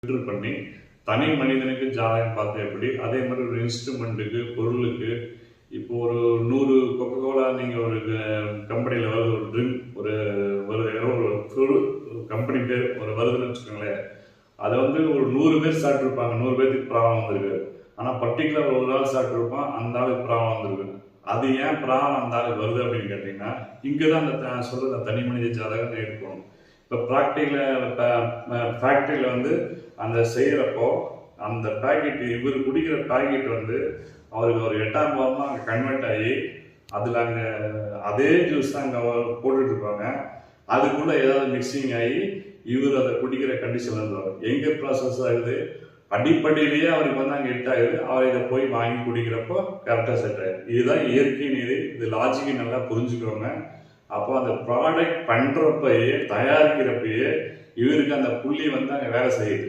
Filter பண்ணி தனி மனிதனுக்கு ஜாதகம் பார்த்தா எப்படி, அதே மாதிரி ஒரு இன்ஸ்ட்ருமெண்ட்டுக்கு பொருளுக்கு இப்போ ஒரு 100 கொக்கோலா நீங்கள் ஒரு கம்பெனியில் வருது, ஒரு ட்ரிங்க் ஒரு ஒரு கம்பெனி பேர் ஒரு வருதுன்னு வச்சுக்கோங்களேன். அதை வந்து ஒரு 100 பேர் சாப்பிட்ருப்பாங்க, 100 பேருக்கு ப்ராப்ளம் வந்திருக்கு. ஆனால் பர்டிகுலர் ஒரு ஆள் சாப்பிட்ருப்பான், அந்த ஆளுக்கு ப்ராப்ளம் வந்திருக்கு. அது ஏன் ப்ராப்ளம் அந்த ஆளுக்கு வருது அப்படின்னு கேட்டிங்கன்னா, இங்கே தான் அந்த சொல்கிற தனி மனித ஜாதகம் எடுக்கணும். இப்போ ஃபேக்ட்ரியில் வந்து அந்த செய்கிறப்போ அந்த பேக்கெட் இவர் குடிக்கிற பேக்கெட் வந்து அவருக்கு ஒரு 8ஆம் பாவமாக அங்கே கன்வெர்ட் ஆகி அதில் அங்கே அதே ஜூஸ் தான் அங்கே போட்டுட்ருப்பாங்க. அதுக்குள்ளே ஏதாவது மிக்சிங் ஆகி இவர் அதை குடிக்கிற கண்டிஷனில் இருந்தார். எங்கே ப்ராசஸ் ஆகுது, அடிப்படையிலேயே அவருக்கு வந்து அங்கே ஹிட் ஆகுது. அவர் இதை போய் வாங்கி குடிக்கிறப்போ கரெக்டாக செட் ஆகுது. இதுதான் இயற்கை நீதி. இது லாஜிக்கை நல்லா புரிஞ்சுக்கோங்க. அப்போ அந்த ப்ராடக்ட் பண்ணுறப்பயே தயாரிக்கிறப்பயே இவருக்கு அந்த புள்ளி வந்து அங்கே வேலை செய்யுது.